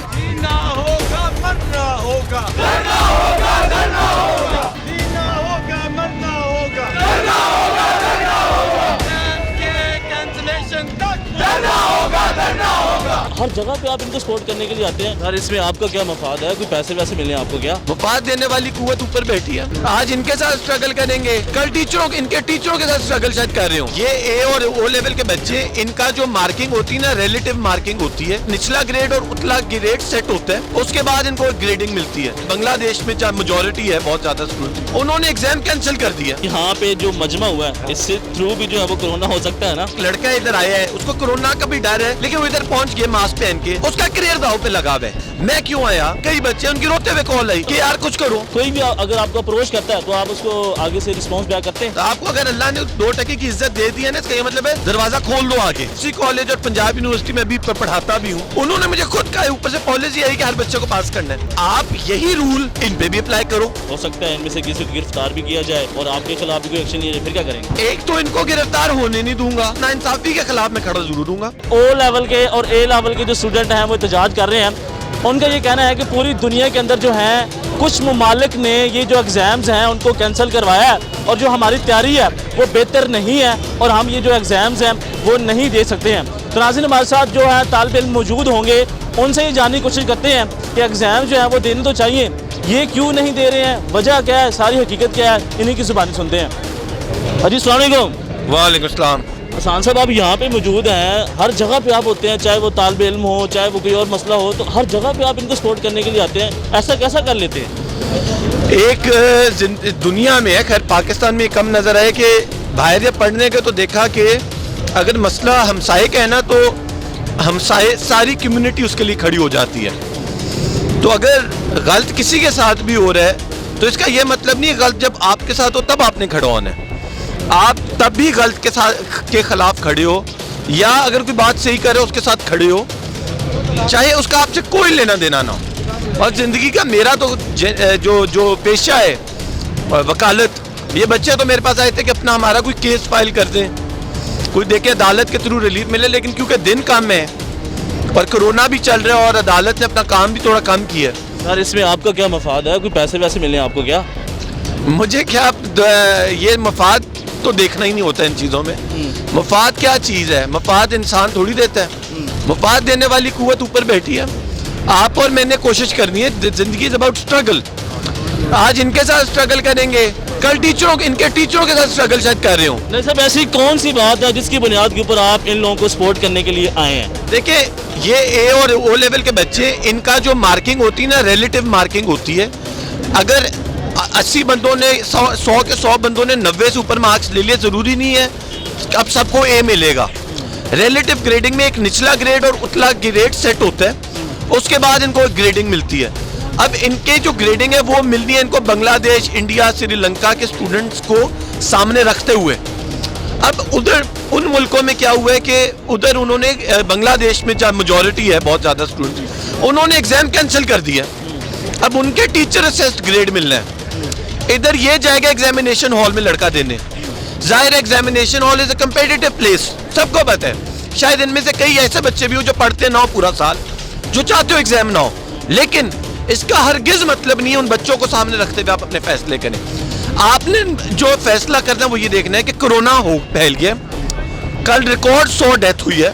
जीना होगा मरना होगा, जीना होगा मरना होगा, कैंसलेशन तक हर जगह पे आप इनको सपोर्ट करने के लिए आते हैं। सर इसमें आपका क्या मफाद है? कोई पैसे वैसे मिले हैं आपको क्या? वफात देने वाली कुव्वत ऊपर बैठी है। आज इनके साथ स्ट्रगल करेंगे, कल इनके टीचरों के साथ स्ट्रगल शायद कर रहे हो। ये ए और ओ लेवल के बच्चे, इनका जो मार्किंग होती है ना, रिलेटिव मार्किंग होती है। निचला ग्रेड और उतला ग्रेड सेट होता है, उसके बाद इनको ग्रेडिंग मिलती है। बांग्लादेश में जहाँ मेजोरिटी है बहुत ज्यादा स्टूडेंट, उन्होंने एग्जाम कैंसिल कर दिया। यहाँ पे जो मजमा हुआ है इससे थ्रू भी जो है वो कोरोना हो सकता है ना। लड़का इधर आया है, उसको कोरोना का भी डर है, लेकिन वो इधर पहुंच गया मास्क पहन के, उसका करियर दाव पे लगा हुआ है। मैं क्यों आया? कई बच्चे उनकी रोते हुए कॉल आई कि यार कुछ करो। कोई भी अगर आपको अप्रोच करता है तो आप उसको आगे से रिस्पॉन्स बैक करते हैं। तो आपको अगर अल्लाह ने 2% की इज्जत दे दी है ना, इसका ये मतलब है दरवाजा खोल दो आगे। इसी कॉलेज और पंजाब यूनिवर्सिटी में भी पढ़ाता भी हूँ, उन्होंने मुझे खुद कहा, ऊपर से पॉलिसी आई कि हर बच्चे को पास करना है। आप यही रूल इन पे भी अप्लाई करो। हो सकता है इनमें से किसी को गिरफ्तार भी किया जाए और आपके खिलाफ भी कोई एक्शन लिया जाए, फिर क्या करेंगे? एक तो इनको गिरफ्तार होने नहीं दूंगा, ना इंसाफी के खिलाफ मैं खड़ा जरूर दूंगा। ओ लेवल के और ए लेवल के जो स्टूडेंट हैं वो एहतजाज कर रहे हैं। उनका ये कहना है कि पूरी दुनिया के अंदर जो है कुछ ममालिक ने ये जो एग्ज़ाम्स हैं उनको कैंसिल करवाया है और जो हमारी तैयारी है वो बेहतर नहीं है और हम ये जो एग्ज़ाम्स हैं वो नहीं दे सकते हैं। तो नाज़रीन, हमारे साथ जो है तालिब इल्म मौजूद होंगे, उनसे ये जानने की कोशिश करते हैं कि एग्ज़ाम जो है वो देने तो चाहिए, ये क्यों नहीं दे रहे हैं, वजह क्या है, सारी हकीकत क्या है, इन्हीं की ज़ुबानी सुनते हैं। हाजी अस्सलाम वालेकुम। वालेकुम सलाम। हसन साहब, आप यहाँ पे मौजूद हैं, हर जगह पे आप होते हैं, चाहे वो तालिब इल्म हो, चाहे वो कोई और मसला हो, तो हर जगह पे आप इनको सपोर्ट करने के लिए आते हैं, ऐसा कैसा कर लेते हैं? एक दुनिया में है, खैर पाकिस्तान में कम नज़र आए कि बाहर जब पढ़ने के तो देखा कि अगर मसला हमसाये का है ना, तो हमसाये सारी कम्युनिटी उसके लिए खड़ी हो जाती है। तो अगर गलत किसी के साथ भी हो रहा है तो इसका ये मतलब नहीं है गलत जब आपके साथ हो तब आपने खड़ा होना है। आप तब भी गलत के खिलाफ खड़े हो, या अगर कोई बात सही करे उसके साथ खड़े हो, चाहे उसका आपसे कोई लेना देना ना हो। और ज़िंदगी का मेरा तो जो पेशा है वकालत, ये बच्चे तो मेरे पास आए थे कि अपना हमारा कोई केस फाइल कर दें, कोई देखे अदालत के थ्रू रिलीफ मिले, लेकिन क्योंकि दिन कम है और कोरोना भी चल रहा है और अदालत ने अपना काम भी थोड़ा कम किया। सर इसमें आपका क्या मफाद है? कोई पैसे वैसे मिले हैं आपको क्या? मुझे क्या, ये मफाद तो देखना ही नहीं होता इन चीज़ों में। मफाद क्या चीज़ है? मफाद इंसान थोड़ी देता है। मफाद देने वाली कुव्वत ऊपर बैठी है। आप और मैंने कोशिश करनी है, जिंदगी इज अबाउट स्ट्रगल। आज इनके साथ स्ट्रगल करेंगे, कल इनके टीचरों के साथ स्ट्रगल शायद कर रहे हो। नहीं साहब, ऐसी कौन सी बात है जिसकी बुनियाद के ऊपर आप इन लोगों को सपोर्ट करने के लिए आए हैं? देखिए, ये ए और ओ लेवल के बच्चे, इनका जो मार्किंग होती है ना, रिलेटिव मार्किंग होती है। अगर 80 बंदों ने 100 के 100 बंदों ने 90 से ऊपर मार्क्स ले लिए, ज़रूरी नहीं है अब सबको ए मिलेगा। रिलेटिव ग्रेडिंग में एक निचला ग्रेड और उतला ग्रेड सेट होता है, उसके बाद इनको ग्रेडिंग मिलती है। अब इनके जो ग्रेडिंग है वो मिलनी है इनको बांग्लादेश, इंडिया, श्रीलंका के स्टूडेंट्स को सामने रखते हुए। अब उधर उन मुल्कों में क्या हुआ है कि उधर उन्होंने, बांग्लादेश में जहाँ मेजोरिटी है बहुत ज़्यादा स्टूडेंट, उन्होंने एग्ज़ाम कैंसिल कर दिया। अब उनके टीचर असेस्ड ग्रेड मिलना है, इधर ये जाएगा एग्जामिनेशन हॉल में लड़का देने। जाहिर examination hall is a competitive place, सबको पता है। शायद इनमें से कई ऐसे बच्चे भी हो जो पढ़ते ना हो पूरा साल, जो चाहते हो एग्जाम ना हो, लेकिन इसका हरगिज मतलब नहीं है उन बच्चों को सामने रखते हुए आप अपने फैसले करें। आपने जो फैसला करना है वो ये देखना है कि कोरोना फैल गया, कल रिकॉर्ड 100 डेथ हुई है,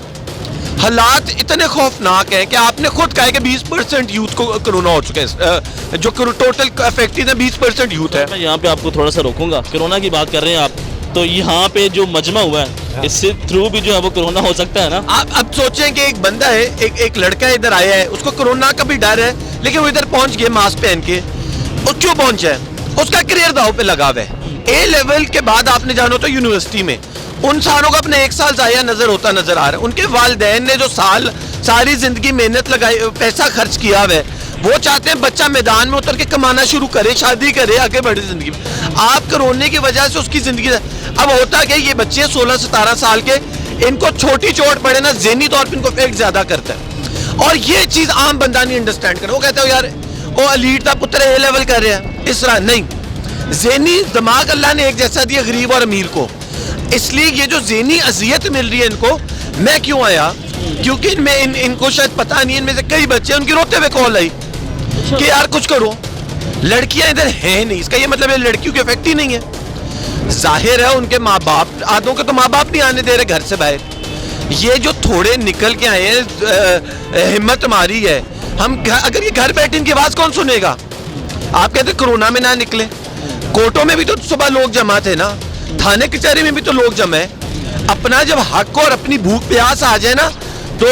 हालात इतने खौफनाक हैं कि आपने खुद कहा है कि 20% यूथ को कोरोना हो चुका है, जो टोटल अफेक्टेड है 20% यूथ है। मैं यहाँ पे आपको थोड़ा सा रोकूंगा, कोरोना की बात कर रहे हैं आप, तो यहाँ पे जो मजमा हुआ है इससे थ्रू भी जो है वो कोरोना हो सकता है ना। आप अब सोचें कि एक बंदा है, एक लड़का इधर आया है, उसको कोरोना का भी डर है, लेकिन वो इधर पहुंच गया मास्क पहन के। और क्यों पहुंचा है? उसका करियर दाव पे लगा हुआ है। ए लेवल के बाद आपने जानो तो यूनिवर्सिटी में उन सालों का अपने 1 साल जाया नजर आ रहा है। उनके वालिदैन ने जो सारी जिंदगी मेहनत लगाई, पैसा खर्च किया हुआ है, वो चाहते हैं बच्चा मैदान में उतर के कमाना शुरू करे, शादी करे, आगे बढ़े जिंदगी में। आप कोरोना की वजह से उसकी जिंदगी, अब होता क्या, ये बच्चे 16-17 साल के, इनको छोटी चोट पड़े ना, ज़हनी तौर पर इनको इफेक्ट ज्यादा करता है। और ये चीज आम बंदा नहीं अंडरस्टैंड करे। वो कहते हो यार वो एलीट का पुत्र ए लेवल कर रहे हैं, इस तरह नहीं। ज़हनी दिमाग अल्लाह ने एक जैसा दिया गरीब और अमीर को, इसलिए ये जो ज़हनी अजियत मिल रही है इनको, मैं क्यों आया, क्योंकि इनको शायद पता नहीं है, इनमें से कई बच्चे उनकी रोते हुए कॉल आई कि यार कुछ करो, लड़कियां इधर हैं नहीं, इसका ये मतलब है लड़कियों के इफेक्ट ही नहीं है। जाहिर है उनके माँ बाप, आधों के तो माँ बाप नहीं आने दे रहे घर से बाहर, ये जो थोड़े निकल के आए हैं हिम्मत मारी है, हम अगर ये घर बैठे इनकी आवाज कौन सुनेगा। आप कहते कोरोना में ना निकले, कोर्टों में भी तो सुबह लोग जमा थे ना, थाने कचहरी में भी तो लोग जमा है। अपना जब हक और अपनी भूख प्यास आ जाए ना तो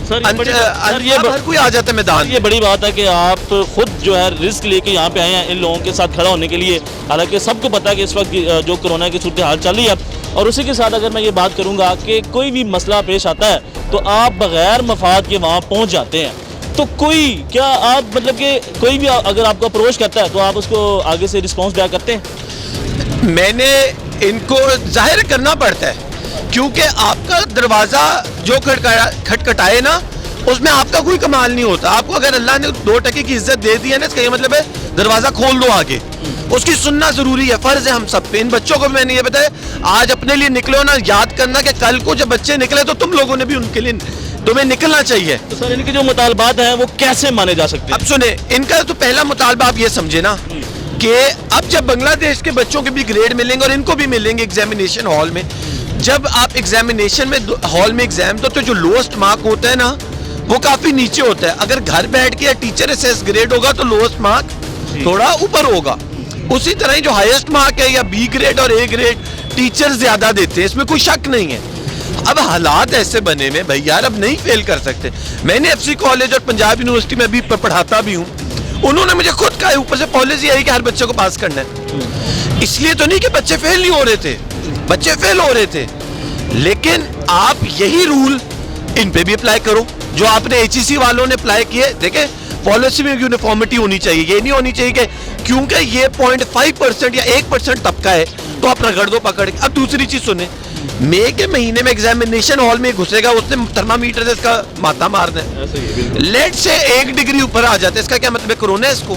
हर कोई आ जाता है मैदान। ये बड़ी बात है कि आप खुद जो है रिस्क लेके यहाँ पे आए हैं इन लोगों के साथ खड़ा होने के लिए, हालांकि सबको पता है कि इस वक्त जो कोरोना की सूरत हाल चल रही है। और उसी के साथ अगर मैं ये बात करूँगा कि कोई भी मसला पेश आता है तो आप बगैर मफाद के वहाँ पहुँच जाते हैं, तो कोई क्या आप मतलब कि कोई भी अगर आपको अप्रोच करता है तो आप उसको आगे से रिस्पॉन्स दिया करते हैं? मैंने इनको जाहिर करना पड़ता है, क्योंकि आपका दरवाज़ा जो खटखटाए ना उसमें आपका कोई कमाल नहीं होता। आपको अगर अल्लाह ने 2 टके की इज्जत दे दी है ना, इसका ये मतलब है दरवाज़ा खोल दो आगे, उसकी सुनना ज़रूरी है, फ़र्ज़ है हम सब पे। इन बच्चों को मैंने ये बताया, आज अपने लिए निकलो ना, याद करना कि कल को जब बच्चे निकले तो तुम लोगों ने भी उनके लिए तुम्हें निकलना चाहिए। तो सर इनके जो मुतालबात हैं वो कैसे माने जा सकते हैं? अब सुने, इनका तो पहला मुतालबा आप ये समझे ना कि अब जब बांग्लादेश के बच्चों के भी ग्रेड मिलेंगे और इनको भी मिलेंगे एग्जामिनेशन हॉल में, जब आप एग्जामिनेशन में हॉल में एग्जाम दो तो जो लोएस्ट मार्क होता है ना वो काफी नीचे होता है। अगर घर बैठ के या टीचर असेस ग्रेड होगा तो लोएस्ट मार्क थोड़ा ऊपर होगा। उसी तरह ही जो हाईएस्ट मार्क है या बी ग्रेड और ए ग्रेड टीचर ज्यादा देते हैं, इसमें कोई शक नहीं है। अब हालात ऐसे बने में भाई यार अब नहीं फेल कर सकते। मैंने एफसी कॉलेज और पंजाब यूनिवर्सिटी में भी पढ़ाता भी हूँ, उन्होंने मुझे खुद कहा ऊपर से पॉलिसी आई कि हर बच्चे को पास करना है। इसलिए तो नहीं कि बच्चे फेल नहीं हो रहे थे, बच्चे फेल हो रहे थे, लेकिन आप यही रूल इन पे भी अप्लाई करो जो आपने एचईसी वालों ने अप्लाई किए। देखें पॉलिसी में यूनिफॉर्मिटी होनी चाहिए, ये नहीं होनी चाहिए कि क्योंकि ये 0.5% या 1% तबका है तो आप रगड़ दो पकड़ के। अब दूसरी चीज सुने, मई के महीने में एग्जामिनेशन हॉल में घुसेगा, उसने थर्मामीटर से इसका माथा मारना है, लेट से 1 डिग्री ऊपर आ जाता है, इसका क्या मतलब है कोरोना है इसको,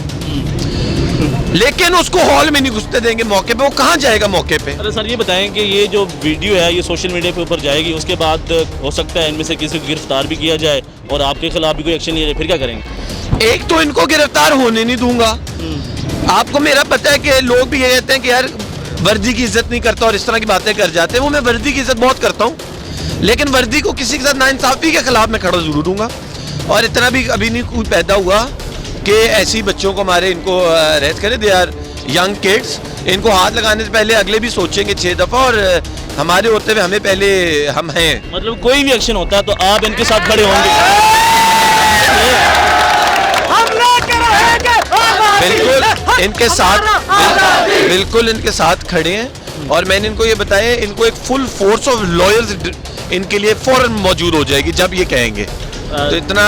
लेकिन उसको हॉल में नहीं घुसते देंगे मौके पे, वो कहाँ जाएगा मौके पे। अरे सर ये बताएं कि ये जो वीडियो है ये सोशल मीडिया पे ऊपर जाएगी, उसके बाद हो सकता है इनमें से किसी को गिरफ्तार भी किया जाए और आपके खिलाफ भी कोई एक्शन लिया जाए, फिर क्या करेंगे? एक तो इनको गिरफ्तार होने नहीं दूंगा। आपको मेरा पता है कि लोग भी ये कहते हैं कि यार वर्दी की इज्जत नहीं करता और इस तरह की बातें कर जाते हैं, वो मैं वर्दी की इज्जत बहुत करता हूँ, लेकिन वर्दी को किसी के साथ नाइंसाफी के खिलाफ मैं खड़ा जरूर दूंगा। और इतना भी अभी नहीं कोई पैदा हुआ कि ऐसी बच्चों को हमारे इनको अरेस्ट करें। दे आर यंग किड्स, इनको हाथ लगाने से पहले अगले भी सोचेंगे 6 दफा, और हमारे होते हुए हमें पहले हम हैं। मतलब कोई भी एक्शन होता है तो आप इनके साथ खड़े होंगे? बिल्कुल इनके साथ, बिल्कुल इनके साथ खड़े हैं, और मैंने इनको ये बताया इनको एक फुल फोर्स ऑफ लॉयर्स इनके लिए फौरन मौजूद हो जाएगी जब ये कहेंगे। तो इतना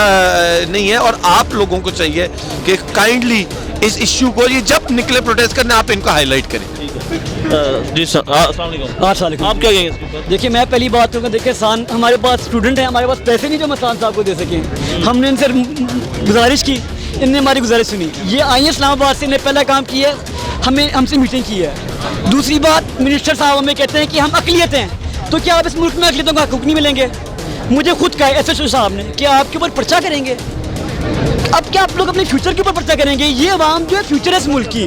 नहीं है, और आप लोगों को चाहिए कि काइंडली इस इश्यू को ये जब निकले प्रोटेस्ट करने आप इनको हाईलाइट करें। जी सर, आप क्या कहेंगे इसके ऊपर? देखिए मैं पहली बात करूँगा, देखिए हमारे पास स्टूडेंट हैं, हमारे पास पैसे नहीं जो मसान साहब को दे सकें। हमने इनसे गुजारिश की, इनने हमारी गुजारिश सुनी। ये आई हैं इस्लामाबाद से, इन्हें पहला काम किया है, हमसे मीटिंग की है। दूसरी बात, मिनिस्टर साहब हमें कहते हैं कि हम अक़लियत हैं, तो क्या आप इस मुल्क में अक़लियतों का हक़ूक़ नहीं मिलेंगे? मुझे खुद कहा एसएसओ साहब ने कि आपके ऊपर पर्चा करेंगे। अब क्या आप लोग अपने फ्यूचर के ऊपर पर्चा करेंगे? ये अवाम जो है फ्यूचर है इस मुल्क की।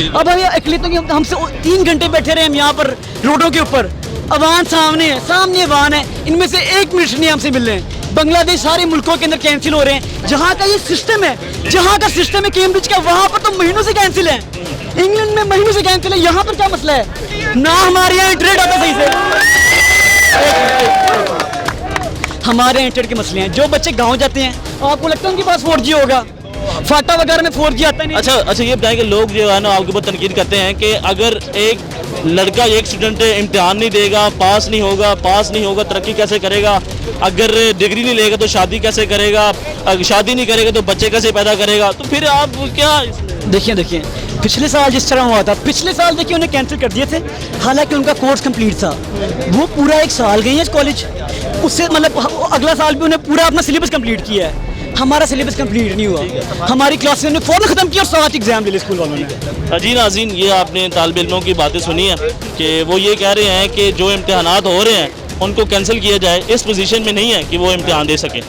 अब हमें अक़लियतों की हमसे 3 घंटे बैठे रहे हम यहाँ पर रोडों के ऊपर, अवान सामने है, सामने अवान है, इनमें से एक मिनिस्टर नहीं हमसे मिल रहे हैं। बांग्लादेश सारे मुल्कों के अंदर कैंसिल हो रहे हैं। जहाँ का ये सिस्टम है, जहाँ का सिस्टम है कैम्ब्रिज का, वहाँ पर तो महीनों से कैंसिल है। इंग्लैंड में महीनों से कैंसिल है, यहाँ पर क्या मसला है? ना हमारे यहाँ इंटरनेट आता सही से, हमारे इंटरनेट के मसले हैं। जो बच्चे गाँव जाते हैं, आपको लगता है उनके पास 4G होगा? फाटा वगैरह में 4G आता नहीं। अच्छा ये बताएं कि लोग जो है ना आपके ऊपर तनकीद करते हैं कि अगर एक लड़का, एक स्टूडेंट इम्तिहान नहीं देगा, पास नहीं होगा तरक्की कैसे करेगा? अगर डिग्री नहीं लेगा तो शादी कैसे करेगा? अगर शादी नहीं करेगा तो बच्चे कैसे पैदा करेगा? तो फिर आप क्या? देखिए पिछले साल जिस तरह हुआ था, पिछले साल देखिए उन्हें कैंसिल कर दिए थे, हालांकि उनका कोर्स कंप्लीट था। वो पूरा 1 साल गए हैं कॉलेज, उससे मतलब अगला साल भी उन्हें पूरा अपना सिलेबस कंप्लीट किया है। हमारा सिलेबस कंप्लीट नहीं हुआ, हमारी क्लासेस ने फौरन ख़त्म किया और 7 एग्जाम ले लिए स्कूल वालों ने। जी नाज़रीन, ये आपने तालिब इल्मों की बातें सुनी है कि वो ये कह रहे हैं कि जो इम्तिहानात हो रहे हैं ان کو کینسل کیا جائے, اس پوزیشن میں نہیں ہے کہ وہ امتحان دے سکیں.